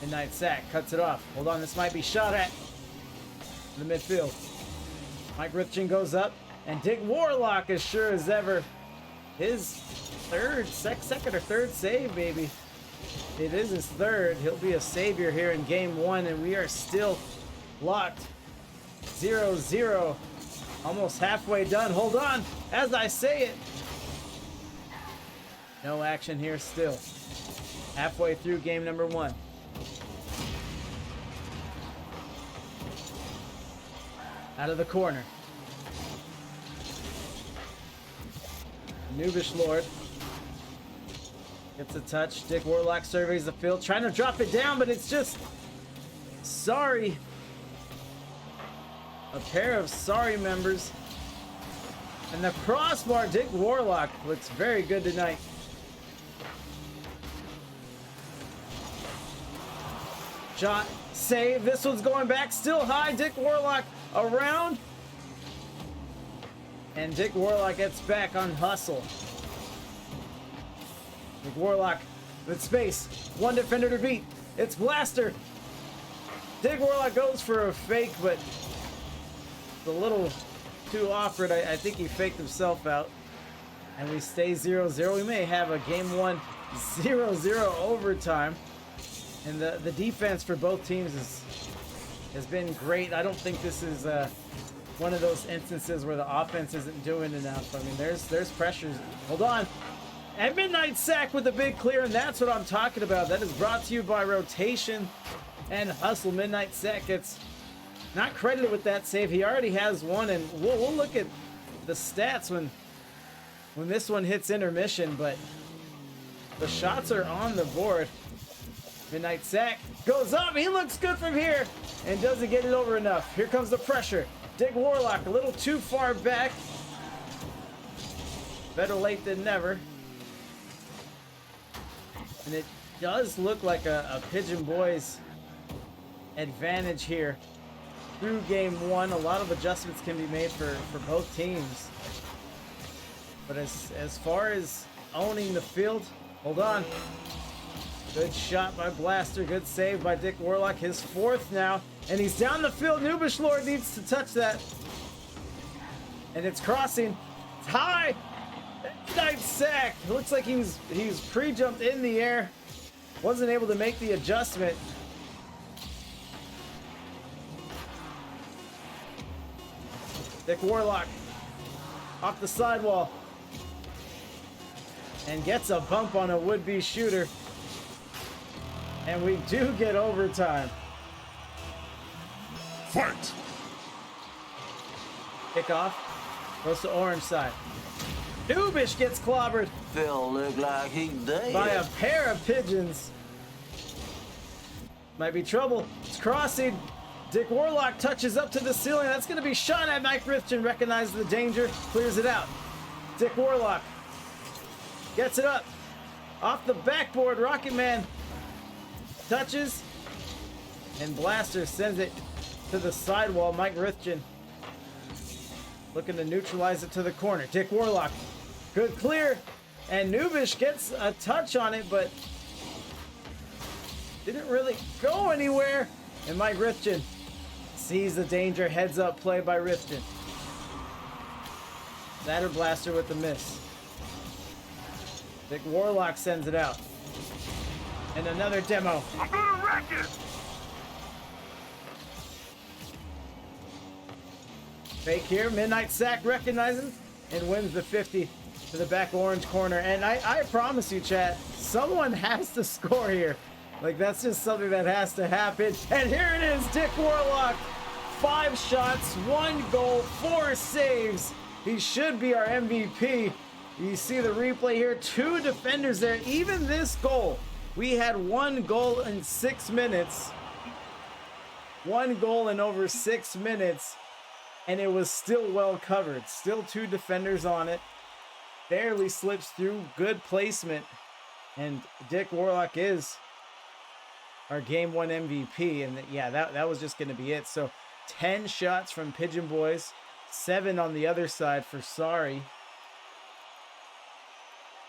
Midnight Sack cuts it off. Hold on, this might be shot at in the midfield. Mike Rithchen goes up, and Dick Warlock, as sure as ever, his second or third save, baby. It is his third. He'll be a savior here in game one, and we are still locked 0-0. Almost halfway done. Hold on as I say it. No action here still. Halfway through game number one. Out of the corner. Nubish Lord gets a touch. Dick Warlock surveys the field, trying to drop it down, but it's just sorry. A pair of sorry members. And the crossbar, Dick Warlock looks very good tonight. Shot, save. This one's going back, still high. Dick Warlock around. And Dick Warlock gets back on hustle. Dick Warlock with space. One defender to beat. It's Blaster. Dick Warlock goes for a fake, but it's a little too awkward. I think he faked himself out. And we stay 0-0. We may have a game one 0-0 overtime. And the defense for both teams has been great. I don't think this is one of those instances where the offense isn't doing enough. I mean, there's pressures. Hold on. And Midnight Sack with a big clear, and that's what I'm talking about. That is brought to you by Rotation and Hustle. Midnight Sack gets not credited with that save. He already has one, and we'll look at the stats when this one hits intermission, but the shots are on the board. Midnight Sack goes up. He looks good from here and doesn't get it over enough. Here comes the pressure. Dick Warlock a little too far back. Better late than never. And it does look like a Pigeon Boys advantage here through game one. A lot of adjustments can be made for both teams. But as far as owning the field, hold on. Good shot by Blaster. Good save by Dick Warlock. His fourth now. And he's down the field. Nubish Lord needs to touch that. And it's crossing. It's high. Midnight Sack. It looks like he's pre-jumped in the air. Wasn't able to make the adjustment. Dick Warlock off the sidewall. And gets a bump on a would-be shooter. And we do get overtime. Fight! Kickoff goes to orange side. Nubish gets clobbered Phil look like he dead. by a pair of pigeons. Might be trouble. It's crossing. Dick Warlock touches up to the ceiling. That's going to be shot at. Mike Rithchen recognizes the danger, clears it out. Dick Warlock gets it up. Off the backboard, Rocket Man touches, and Blaster sends it to the sidewall. Mike Rithchen looking to neutralize it to the corner. Dick Warlock, good clear, and Nubish gets a touch on it, but didn't really go anywhere. And Mike Rithchen sees the danger. Heads up play by Rithchen. That or Blaster with the miss. Dick Warlock sends it out. And another demo. I'm gonna wreck it! Fake here. Midnight Sack recognizes and wins the 50 to the back orange corner. And I promise you, chat, someone has to score here. Like, that's just something that has to happen. And here it is, Dick Warlock. 5 shots, 1 goal, 4 saves. He should be our MVP. You see the replay here. 2 defenders there. Even this goal. We had 1 goal in 6 minutes. 1 goal in over 6 minutes. And it was still well covered. Still 2 defenders on it. Barely slips through. Good placement. And Dick Warlock is our game 1 MVP. And yeah, that was just going to be it. So 10 shots from Pigeon Boys. 7 on the other side for Sorry.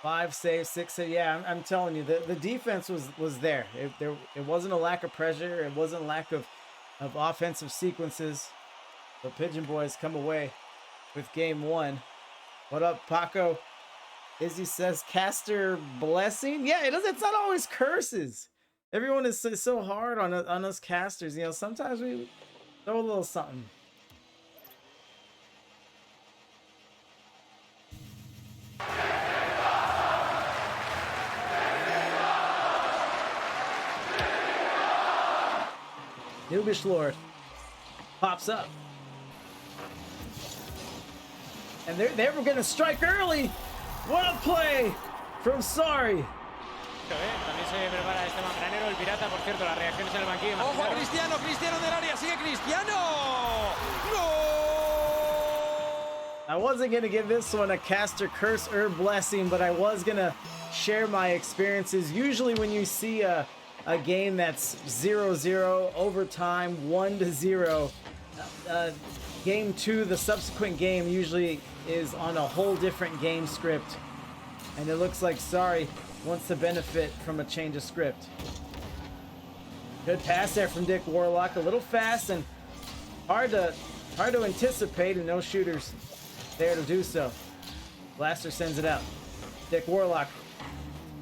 5 saves, 6 saves. Yeah, I'm telling you, the defense was there. It wasn't a lack of pressure. It wasn't a lack of offensive sequences. The Pigeon Boys come away with game 1. What up, Paco? Izzy says, caster blessing? Yeah, it's not always curses. Everyone is so hard on us casters. You know, sometimes we throw a little something. Noobish Lord pops up. And they were going to strike early. What a play from Sorry. También se prepara este Mangranero, el pirata, por cierto, las reacciones en el banquillo. ¡Ojo a Cristiano! ¡Cristiano del área! ¡Sigue Cristiano! ¡Gol! I wasn't going to give this one a caster curse or blessing, but I was going to share my experiences. Usually when you see a game that's 0-0, overtime, 1-0, game 2, the subsequent game usually is on a whole different game script. And it looks like Sorry wants to benefit from a change of script. Good pass there from Dick Warlock. A little fast and hard to anticipate, and no shooters there to do so. Blaster sends it out. Dick Warlock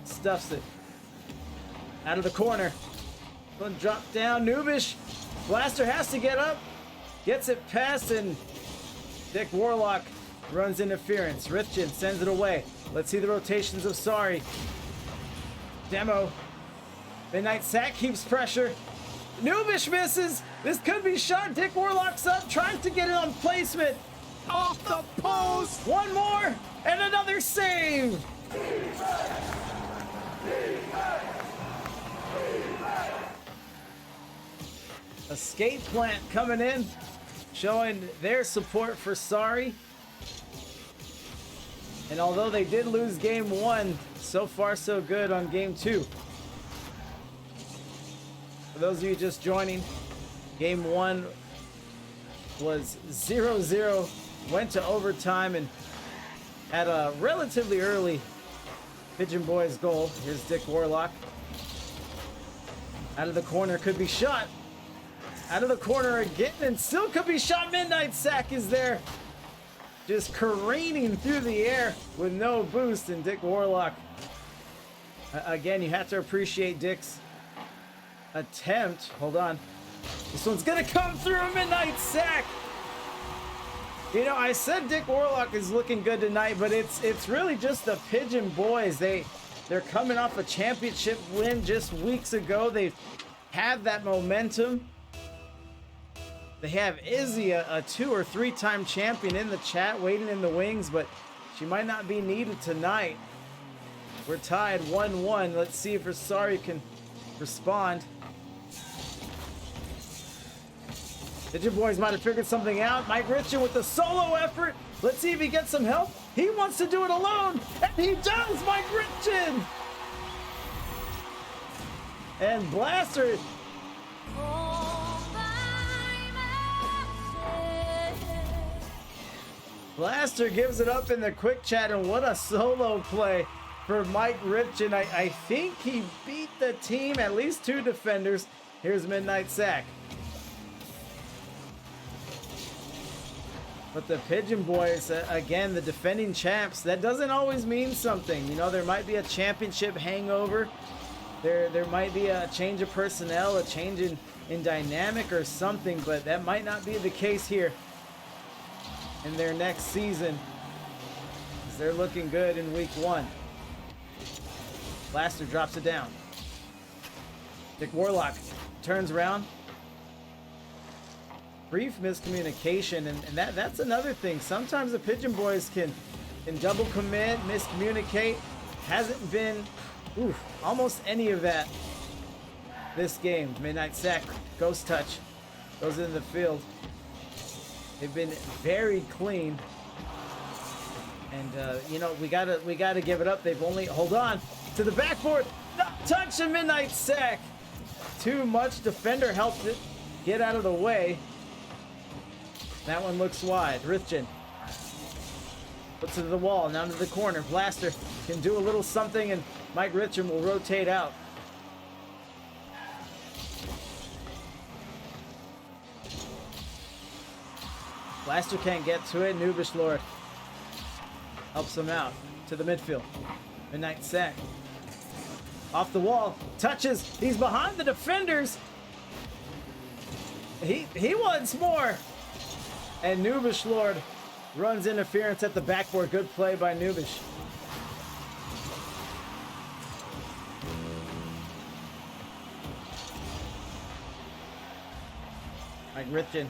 stuffs it. Out of the corner. Gonna drop down. Noobish. Blaster has to get up. Gets it past, and Dick Warlock runs interference. Rifchin sends it away. Let's see the rotations of Sorry. Demo. Midnight Sack keeps pressure. Noobish misses. This could be shot. Dick Warlock's up, trying to get it on placement. Off the post. One more, and another save. Escape Plant coming in, showing their support for Sorry. And although they did lose game 1, so far so good on game 2. For those of you just joining, game 1 was 0-0, went to overtime, and at a relatively early Pigeon Boys goal. Here's Dick Warlock. Out of the corner, could be shot. Out of the corner again, and still could be shot. Midnight Sack is there, just careening through the air with no boost, and Dick Warlock. Again, you have to appreciate Dick's attempt. Hold on. This one's gonna come through. A Midnight Sack. You know, I said Dick Warlock is looking good tonight, but it's really just the Pigeon Boys. They're coming off a championship win just weeks ago. They've had that momentum. They have Izzy, a 2 or 3 time champion, in the chat waiting in the wings, but she might not be needed tonight. We're tied 1-1. Let's see if Sorry can respond. Pigeon Boys might have figured something out. Mike Richard with the solo effort. Let's see if he gets some help. He wants to do it alone, and he does, Mike Richard! And Blaster. Blaster gives it up in the quick chat, and what a solo play for Mike Richard. I think he beat the team, at least 2 defenders. Here's Midnight Sack. But the Pigeon Boys, again, the defending champs, that doesn't always mean something. You know, there might be a championship hangover. There might be a change of personnel, a change in dynamic or something, but that might not be the case here in their next season, as they're looking good in week 1. Blaster drops it down. Dick Warlock turns around. Brief miscommunication, and that's another thing. Sometimes the Pigeon Boys can double commit, miscommunicate. Hasn't been almost any of that this game. Midnight Sack, ghost touch, goes into the field. They've been very clean, and you know, we gotta give it up. They've only, hold on to the backboard, not touch, a Midnight Sack. Too much defender helped it get out of the way. That one looks wide. Rithchin Puts it to the wall, now to the corner. Blaster can do a little something, and Mike Richard will rotate out. Blaster can't get to it. Nubish Lord helps him out to the midfield. Midnight Sack. Off the wall. Touches. He's behind the defenders. He wants more. And Nubish Lord runs interference at the backboard. Good play by Nubish. Mike Richard.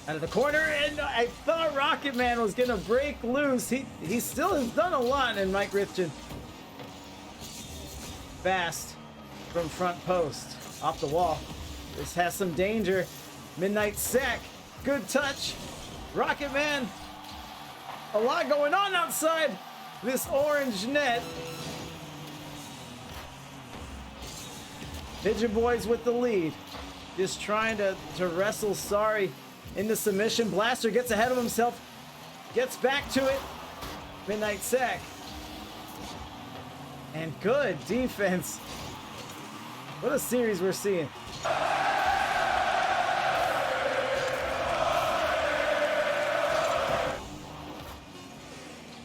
Out of the corner, and I thought Rocket Man was gonna break loose. He still has done a lot, and Mike Richard fast from front post. Off the wall. This has some danger. Midnight Sack. Good touch. Rocket Man. A lot going on outside this orange net. Pigeon Boys with the lead. Just trying to wrestle Sorry into submission. Blaster gets ahead of himself. Gets back to it. Midnight Sack. And good defense. What a series we're seeing.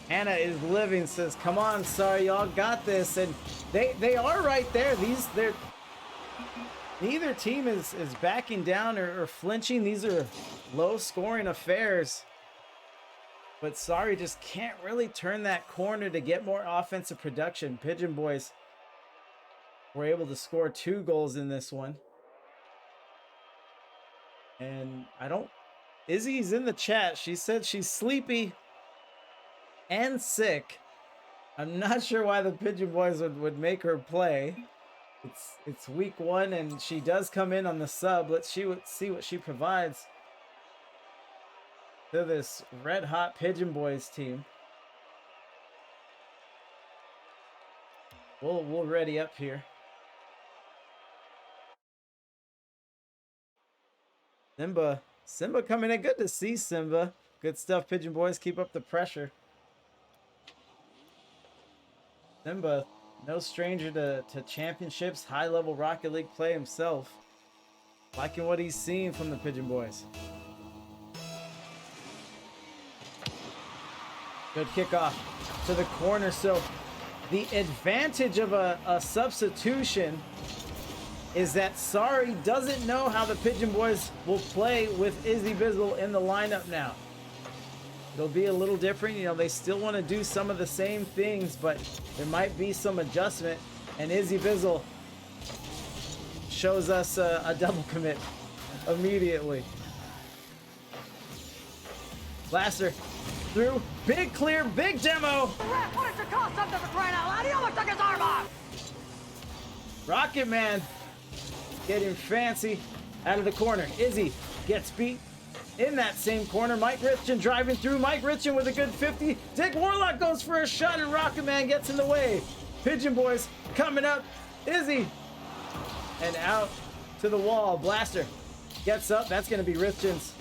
Hannah is living, says, come on, Sorry, y'all got this. And they are right there. Neither team is backing down or flinching. These are low scoring affairs. But Sorry just can't really turn that corner to get more offensive production. Pigeon Boys were able to score 2 goals in this one. And Izzy's in the chat. She said she's sleepy and sick. I'm not sure why the Pigeon Boys would make her play. It's week 1 and she does come in on the sub. Let's see what she provides to this red hot Pigeon Boys team. We'll ready up here. Simba coming in. Good to see Simba. Good stuff, Pigeon Boys. Keep up the pressure. Simba, no stranger to championships, high-level Rocket League play himself. Liking what he's seeing from the Pigeon Boys. Good kickoff to the corner. So the advantage of a substitution is that Sorry doesn't know how the Pigeon Boys will play with Izzy Bizzle in the lineup now. It'll be a little different. You know, they still want to do some of the same things, but there might be some adjustment. And Izzy Bizzle shows us a double commit immediately. Blaster through. Big clear, big demo. What does it cost something for crying out loud? He almost took his arm off. Rocket Man getting fancy out of the corner. Izzy gets beat in that same corner. Mike Richard driving through. Mike Richard with a good 50. Dick Warlock goes for a shot and Rocket Man gets in the way. Pigeon Boys coming up. Izzy. And out to the wall. Blaster gets up. That's going to be Richards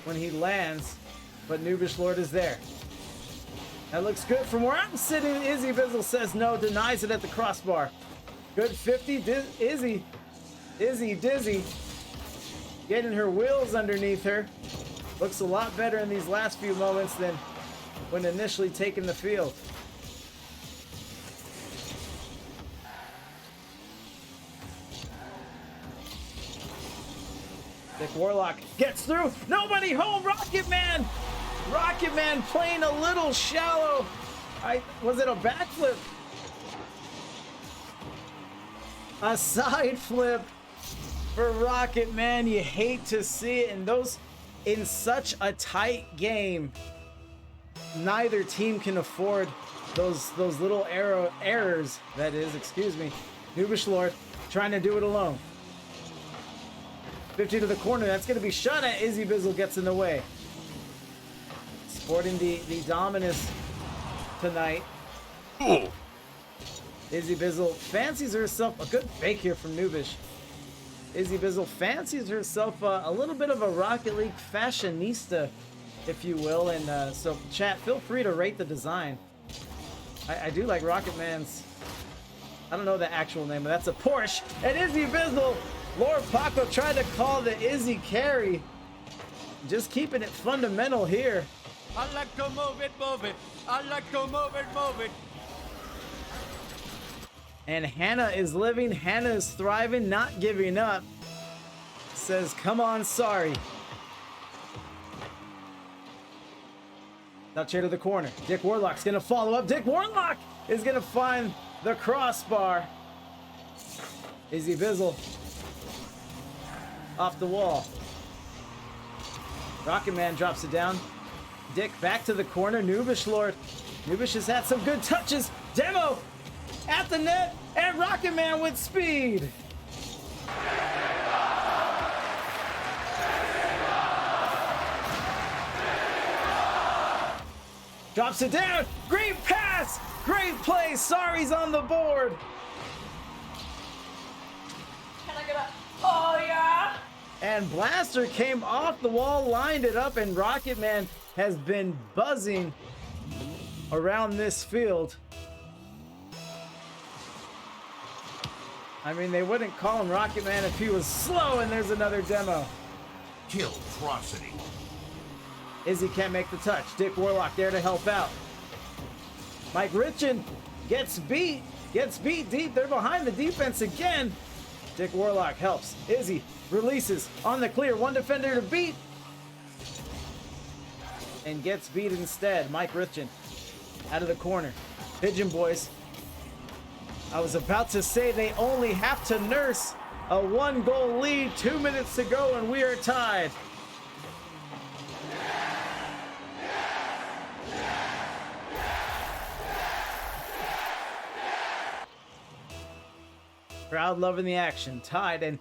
when he lands. But Nubish Lord is there. That looks good from where I'm sitting. Izzy Bizzle says no. Denies it at the crossbar. Good 50. Izzy Dizzy getting her wheels underneath her. Looks a lot better in these last few moments than when initially taking the field. Dick Warlock gets through. Nobody home. Rocket Man playing a little shallow. Was it a backflip? A side flip for Rocket Man. You hate to see it. And those, in such a tight game, neither team can afford those little errors. That is, excuse me. Nubish Lord trying to do it alone. 50 to the corner. That's going to be shot at. Izzy Bizzle gets in the way. Sporting the dominance tonight. Izzy Bizzle fancies herself a good fake here from Nubish. Izzy Bizzle fancies herself a little bit of a Rocket League fashionista if you will. And so, chat, feel free to rate the design. I do like Rocket Man's. I don't know the actual name, but that's a Porsche. And Izzy Bizzle, Lord Paco tried to call the Izzy carry. Just keeping it fundamental here. I like to move it, move it. I like to move it, move it. And Hannah is living, Hannah is thriving, not giving up. Says, come on, sorry. Now chair to the corner. Dick Warlock's gonna follow up. Dick Warlock is gonna find the crossbar. Izzy Bizzle off the wall. Rocket Man drops it down. Dick back to the corner. Nubish Lord. Nubish has had some good touches. Demo at the net, and Rocket Man with speed. Drops it down. Great pass. Great play. Sorry's on the board. Can I get a... Oh, yeah? And Blaster came off the wall, lined it up, and Rocket Man has been buzzing around this field. I mean, they wouldn't call him Rocket Man if he was slow, and there's another demo. Killtrocity. Izzy can't make the touch. Dick Warlock there to help out. Mike Richin gets beat deep. They're behind the defense again. Dick Warlock helps. Izzy releases on the clear. One defender to beat. And gets beat instead. Mike Richin out of the corner. Pigeon boys. I was about to say they only have to nurse a 1-goal lead. 2 minutes to go and we are tied. Crowd loving the action. Tied, and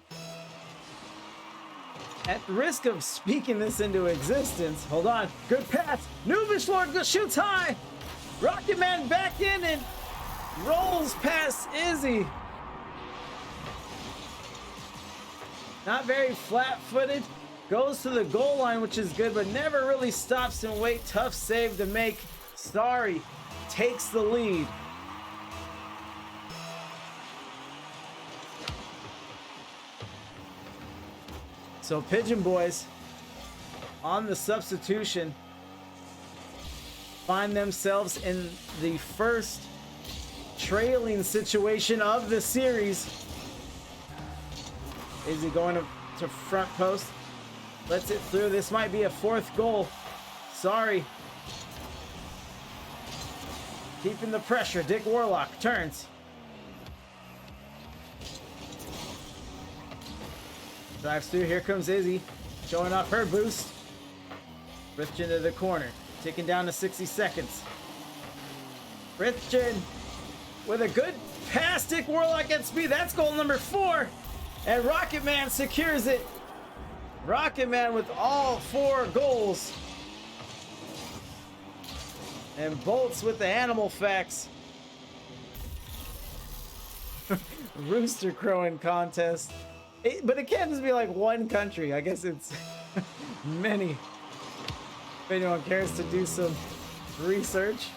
at risk of speaking this into existence, hold on, good pass. Nubish Lord shoots high. Rocket Man back in and rolls past Izzy. Not very flat-footed. Goes to the goal line, which is good, but never really stops and wait. Tough save to make. Starry takes the lead. So Pigeon boys on the substitution find themselves in the first trailing situation of the series. Is he going to front post? Lets it through. This might be a 4th goal. Sorry. Keeping the pressure. Dick Warlock turns. Drives through. Here comes Izzy. Showing off her boost. Rift into the corner. Ticking down to 60 seconds. Richard with a good pass. Dick Warlock at speed. That's goal number 4. And Rocket Man secures it. Rocket Man with all 4 goals. And Bolts with the animal facts. Rooster crowing contest. But it can't just be like one country. I guess it's many. If anyone cares to do some research.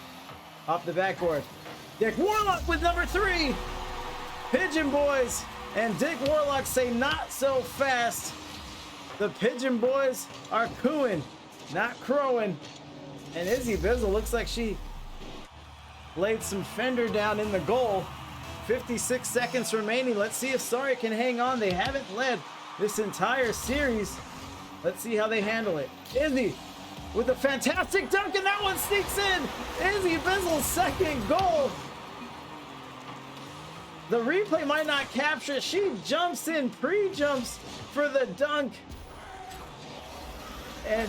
Off the backboard. Dick Warlock with number 3. Pigeon boys and Dick Warlock say not so fast. The Pigeon boys are cooing, not crowing. And Izzy Bizzle looks like she laid some fender down in the goal. 56 seconds remaining. Let's see if Sorry can hang on. They haven't led this entire series. Let's see how they handle it. Izzy with a fantastic dunk, and that one sneaks in. Izzy Bizzle's 2nd goal. The replay might not capture it. She jumps in, pre-jumps for the dunk. And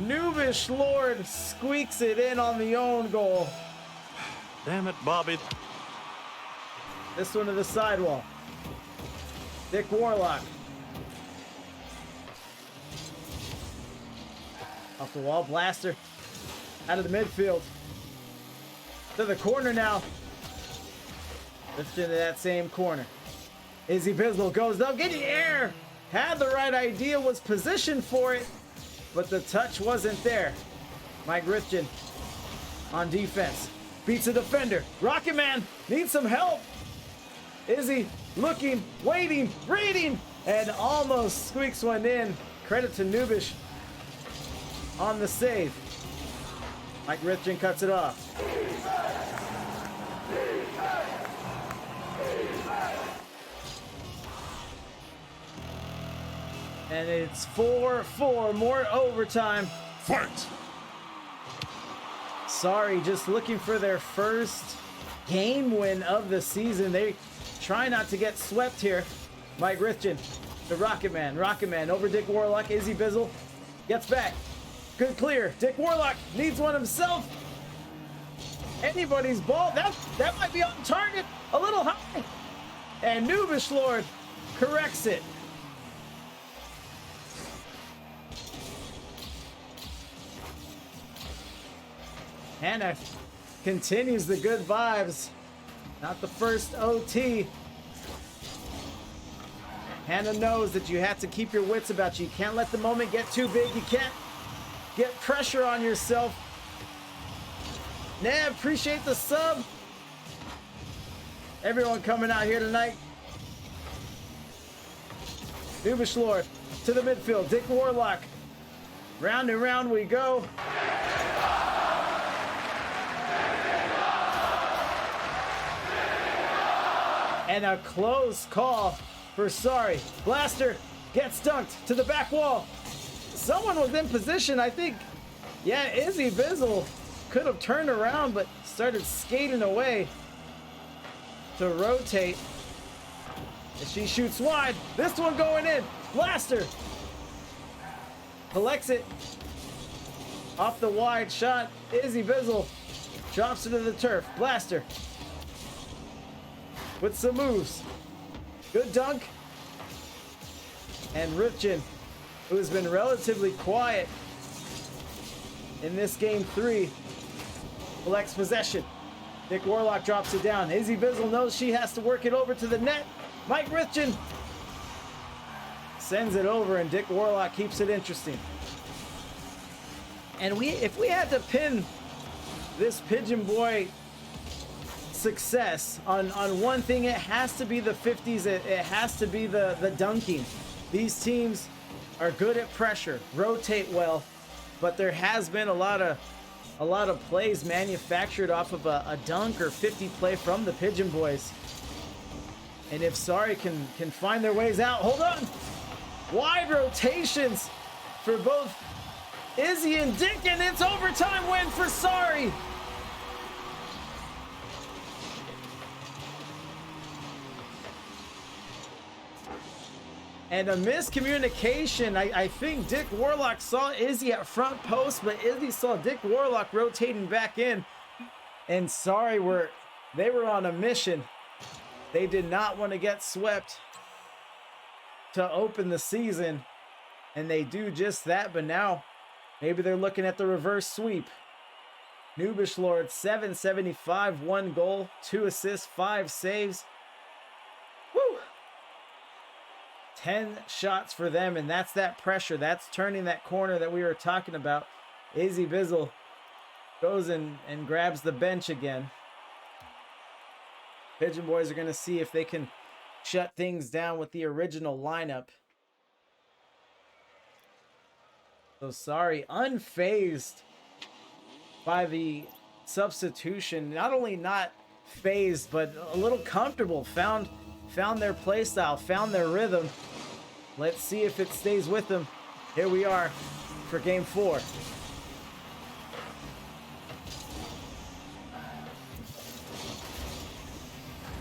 Nubish Lord squeaks it in on the own goal. Damn it, Bobby. This one to the sidewall. Dick Warlock. Off the wall, Blaster. Out of the midfield. To the corner now. Lifted into that same corner. Izzy Bizzle goes up, get the air. Had the right idea, was positioned for it. but the touch wasn't there. Mike Rifkin on defense. Beats a defender. Rocket Man needs some help. Izzy looking, waiting, reading, and almost squeaks one in. Credit to Nubish on the save. Mike Rifkin cuts it off. And it's 4-4, more overtime. Fight! Sorry, just looking for their first game win of the season. They try not to get swept here. Mike Rifkin, the Rocket Man. Rocket Man over Dick Warlock. Izzy Bizzle gets back. Good clear. Dick Warlock needs one himself. Anybody's ball. That might be on target. A little high. And Nubish Lord corrects it. Hannah continues the good vibes. Not the first OT. Hannah knows that you have to keep your wits about you. You can't let the moment get too big. You can't get pressure on yourself. Nah, appreciate the sub. Everyone coming out here tonight. Nubish Lord to the midfield. Dick Warlock. Round and round we go. And a close call for Sorry. Blaster gets dunked to the back wall. Someone was in position, I think. Yeah, Izzy Bizzle could have turned around, but started skating away to rotate. And she shoots wide. This one going in. Blaster collects it off the wide shot. Izzy Bizzle drops it to the turf. Blaster with some moves. Good dunk. And Rifkin, who has been relatively quiet in this game 3, collects possession. Dick Warlock drops it down. Izzy Bizzle knows she has to work it over to the net. Mike Rifkin sends it over, and Dick Warlock keeps it interesting. And if we had to pin this Pigeon Boy success on one thing, it has to be the 50s. It has to be the dunking. These teams are good at pressure, rotate well, but there has been a lot of plays manufactured off of a dunk or 50 play from the Pigeon Boys. And if Sorry can find their ways out, hold on, wide rotations for both Izzy and Dick, and it's overtime win for Sorry. And a miscommunication. I think Dick Warlock saw Izzy at front post, but Izzy saw Dick Warlock rotating back in. And Sorry, they were on a mission. They did not want to get swept to open the season. And they do just that, but now maybe they're looking at the reverse sweep. Nubish Lord, 775, 1 goal, 2 assists, 5 saves. Woo! 10 shots for them, and that's that pressure. That's turning that corner that we were talking about. Izzy Bizzle goes and grabs the bench again. Pigeon Boys are going to see if they can shut things down with the original lineup. So Sorry, unfazed by the substitution. Not only not phased, but a little comfortable. Found their play style, found their rhythm. Let's see if it stays with them. Here we are for game 4.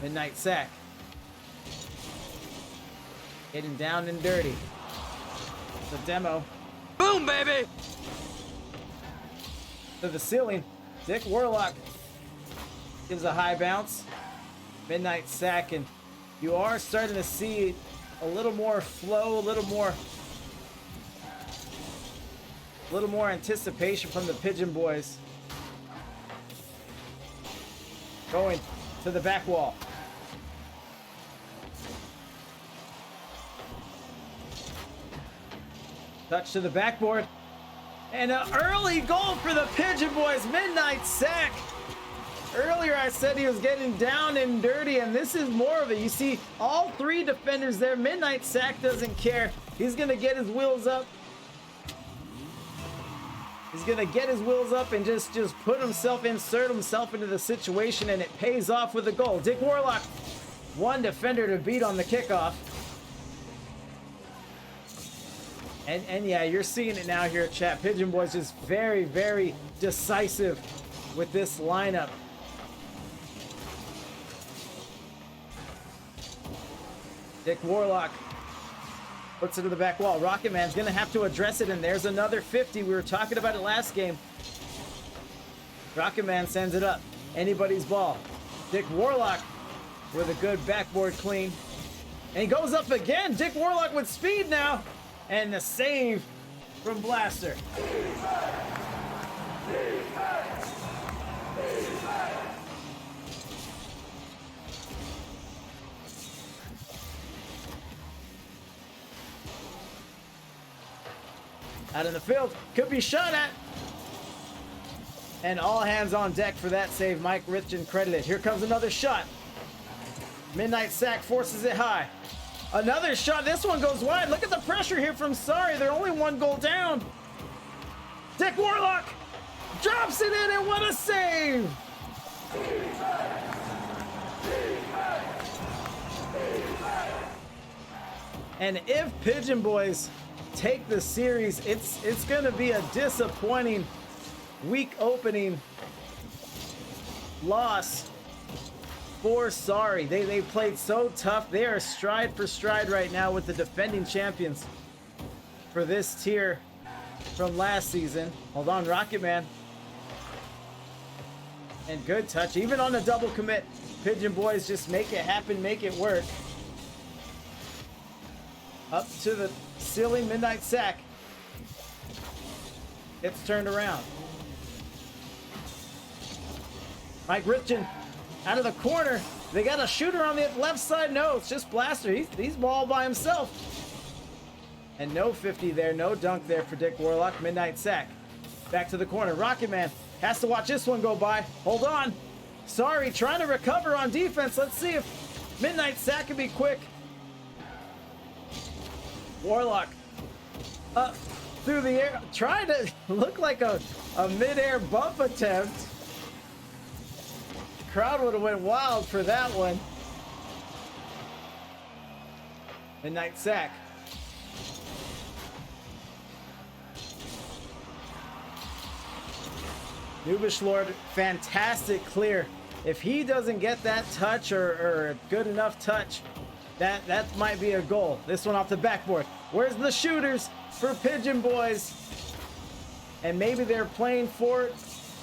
Midnight Sack. Getting down and dirty. The demo. Boom, baby! To the ceiling. Dick Warlock gives a high bounce. Midnight Sack, and you are starting to see a little more flow, a little more anticipation from the Pigeon Boys. Going to the back wall. Touch to the backboard. And an early goal for the Pigeon Boys. Midnight sack. Earlier I said he was getting down and dirty, and this is more of it. You see all three defenders there. Midnight sack doesn't care. He's going to get his wheels up. He's going to get his wheels up and just put himself, insert himself into the situation, and it pays off with a goal. Dick Warlock, one defender to beat on the kickoff. And yeah, you're seeing it now here, chat. Pigeon Boys just very, very decisive with this lineup. Dick Warlock puts it to the back wall. Rocket Man's gonna have to address it, and there's another 50. We were talking about it last game. Rocket Man sends it up. Anybody's ball. Dick Warlock with a good backboard clean. And he goes up again. Dick Warlock with speed now. And the save from Blaster. Out in the field, could be shot at. And all hands on deck for that save. Mike Richin credited. Here comes another shot. Midnight sack forces it high. Another shot. This one goes wide. Look at the pressure here from Sorry. They're only one goal down. Dick Warlock drops it in, and what a save! And if Pigeon Boys take the series, it's going to be a disappointing week opening loss for Sorry. They played so tough. They are stride for stride right now with the defending champions for this tier from last season. Hold on, Rocket Man. And good touch. Even on a double commit, Pigeon Boys just make it happen, make it work. Up to the ceiling, Midnight sack. Gets turned around. Mike Richin out of the corner. They got a shooter on the left side. No, it's just Blaster. He's ball by himself. And no 50 there, no dunk there for Dick Warlock. Midnight sack. Back to the corner. Rocket Man has to watch this one go by. Hold on. Sorry, trying to recover on defense. Let's see if Midnight sack can be quick. Warlock up through the air, trying to look like a mid-air bump attempt. Crowd would have went wild for that one. Midnight sack. Nubish Lord, fantastic clear. If he doesn't get that touch or a good enough touch, that might be a goal. This one off the backboard. Where's the shooters for Pigeon Boys? And maybe they're playing for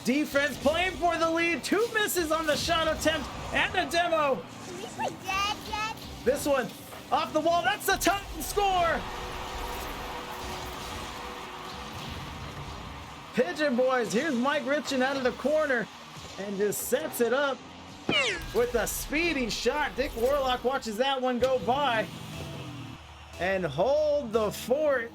defense, playing for the lead. Two misses on the shot attempt and a demo. Can we play dead yet? This one off the wall. That's the Titan score. Pigeon Boys. Here's Mike Richin out of the corner and just sets it up with a speedy shot. Dick Warlock watches that one go by and hold the fort.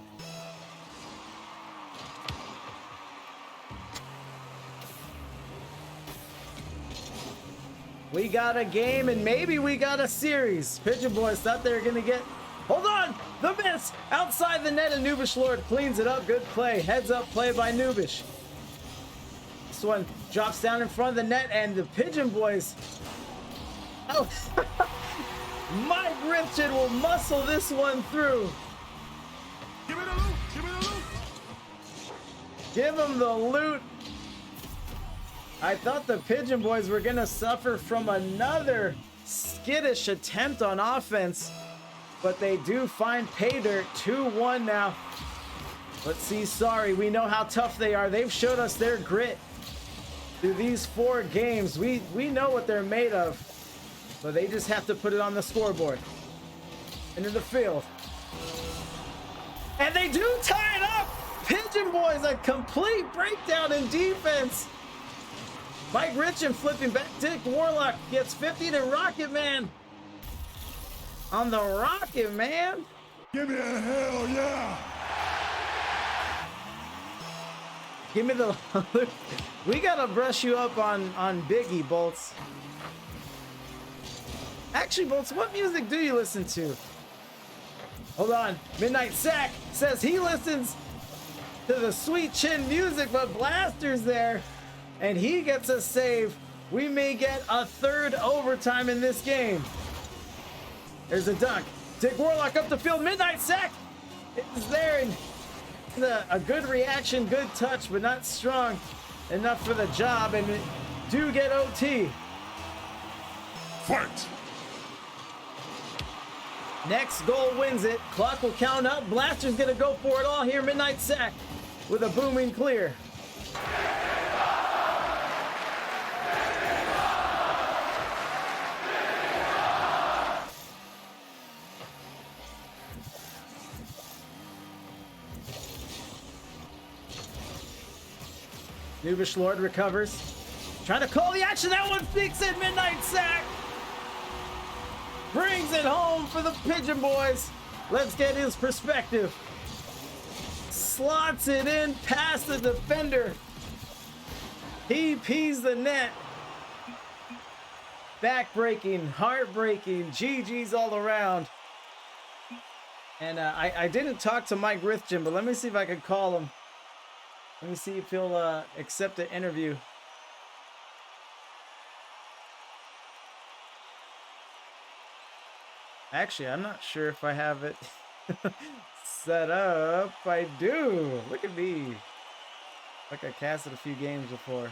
We got a game and maybe we got a series. Pigeon Boys thought they were gonna get, hold on, the miss outside the net, and Nubish Lord cleans it up. Good play, heads up play by Nubish. This one drops down in front of the net, and the Pigeon Boys, oh, Mike Richin will muscle this one through. Give me the loot! Give me the loot! Give him the loot. I thought the Pigeon Boys were gonna suffer from another skittish attempt on offense, but they do find pay dirt. 2-1 now. Let's see, Sorry. We know how tough they are. They've showed us their grit through these 4 games. We know what they're made of, but they just have to put it on the scoreboard. Into the field. And they do tie it up. Pigeon Boys, a complete breakdown in defense. Mike Richin flipping back. Dick Warlock gets 50 to Rocket Man. On the Rocket Man. Give me a hell yeah! Give me the. We gotta brush you up on Biggie, Bolts. Actually, Bolts, what music do you listen to? Hold on. Midnight Sack says he listens to the Sweet Chin music, but Blaster's there, and he gets a save. We may get a third overtime in this game. There's a dunk. Dick Warlock up the field. Midnight Sack is there, and a good reaction, good touch, but not strong enough for the job, and we do get OT. Fight! Next goal wins it. Clock will count up. Blaster's gonna go for it all here. Midnight Sack with a booming clear. Nubish Lord recovers. Trying to call the action. That one sneaks in. Midnight Sack brings it home for the Pigeon boys. Let's get his perspective. Slots it in past the defender. He pees the net. Backbreaking, heartbreaking, GG's all around. And I didn't talk to Mike Rithgen, but let me see if I can call him. Let me see if he'll accept the interview. Actually, I'm not sure if I have it set up. I do. Look at me. Like I casted a few games before.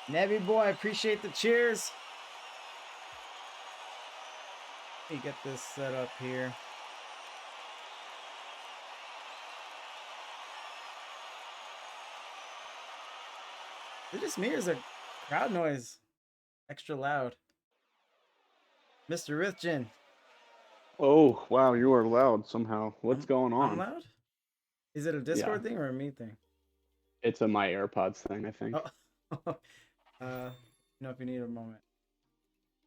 Nebby boy, I appreciate the cheers. Let me get this set up here. Is it just me or is the crowd noise extra loud? Mr. Rithgen. Oh, wow, you are loud somehow. What's going on? I'm loud? Is it a Discord thing or a me thing? It's a my AirPods thing, I think. Oh. You know, if you need a moment.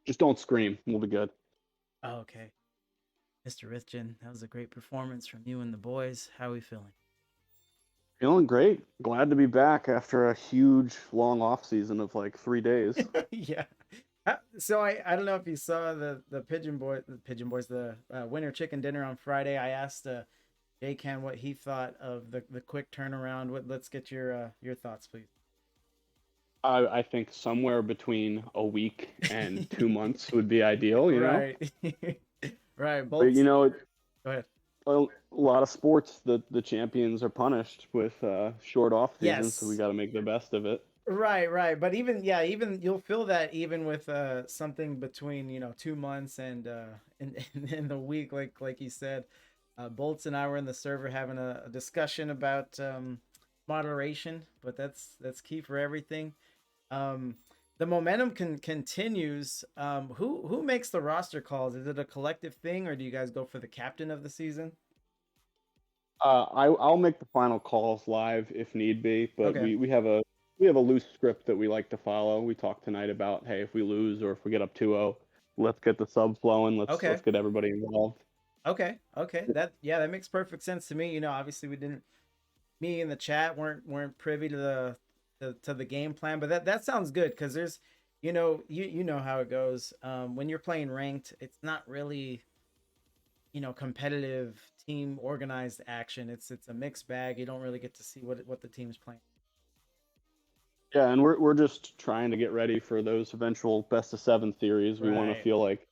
Just don't scream. We'll be good. Oh, okay. Mr. Rithgen, that was a great performance from you and the boys. How are we feeling? Feeling great. Glad to be back after a huge, long off season of like 3 days. Yeah. So I don't know if you saw the Pigeon Boys, the winter chicken dinner on Friday. I asked J-Can what he thought of the quick turnaround. Let's get your thoughts, please. I think somewhere between a week and 2 months would be ideal, you know? Right. Right. But, you know, Go ahead. a lot of sports, the champions are punished with short off seasons, Yes. so we got to make the best of it. Right. But even you'll feel that even with something between 2 months and in the week, like you said. Bolts and I were in the server having a discussion about moderation, but that's key for everything. The momentum continues. Who makes the roster calls? Is it a collective thing, or do you guys go for the captain of the season? I'll make the final calls live if need be, but Okay. we have a loose script that we like to follow. We talked tonight about, hey, if we lose or if we get up 2-0, let's get the sub flowing. Let's get everybody involved. Okay. That makes perfect sense to me. Obviously me and the chat weren't privy to the game plan, but that sounds good, because there's you know how it goes. When you're playing ranked, it's not really competitive team organized action. It's a mixed bag. You don't really get to see what the team's playing. Yeah, and we're just trying to get ready for those eventual best of 7 series. We want to feel like,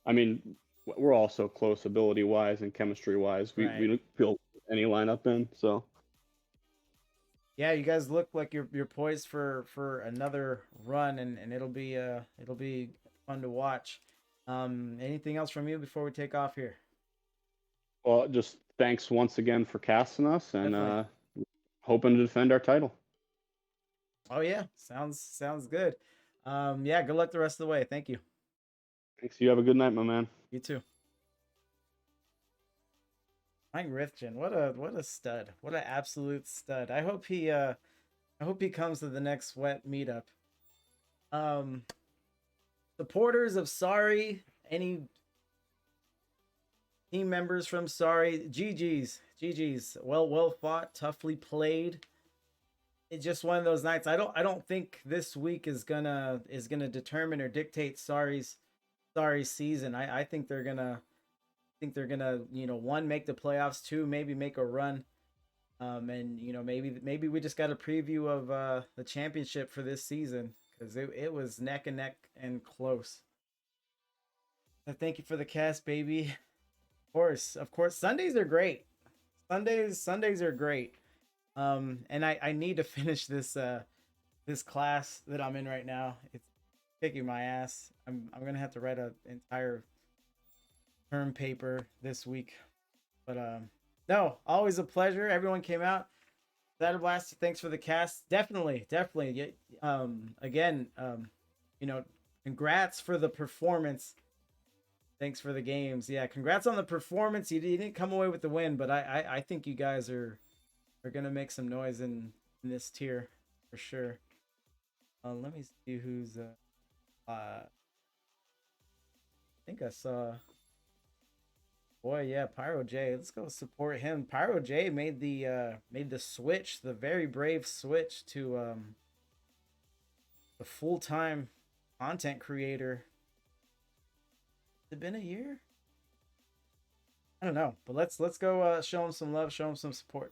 I mean, we're all so close ability wise and chemistry wise. We don't feel any lineup in, so. Yeah, you guys look like you're poised for another run, and it'll be fun to watch. Anything else from you before we take off here? Well, just thanks once again for casting us, and hoping to defend our title. Oh yeah, sounds good. Yeah, good luck the rest of the way. Thank you. Thanks. You have a good night, my man. You too. Mike Rithgen, what a stud. What an absolute stud. I hope he comes to the next wet meetup. Supporters of Sorry, any team members from Sorry, GG's. Well fought, toughly played. It's just one of those nights. I don't think this week is gonna determine or dictate Sorry's season. I think they're gonna one, make the playoffs, two, maybe make a run. And maybe we just got a preview of the championship for this season, because it was neck and neck and close. So thank you for the cast, baby. Of course, Sundays are great. Sundays are great. And I need to finish this class that I'm in right now. It's kicking my ass. I'm gonna have to write an entire term paper this week. But no, always a pleasure. Everyone came out. Saturday Blast, thanks for the cast. Definitely. Again, congrats for the performance. Thanks for the games. Yeah, congrats on the performance. You didn't come away with the win, but I think you guys are gonna make some noise in this tier for sure. Let me see who's I think I saw. Boy, yeah, Pyro J. Let's go support him. Pyro J made the switch, the very brave switch to the full-time content creator. Has it been a year? I don't know, but let's go show him some love, show him some support.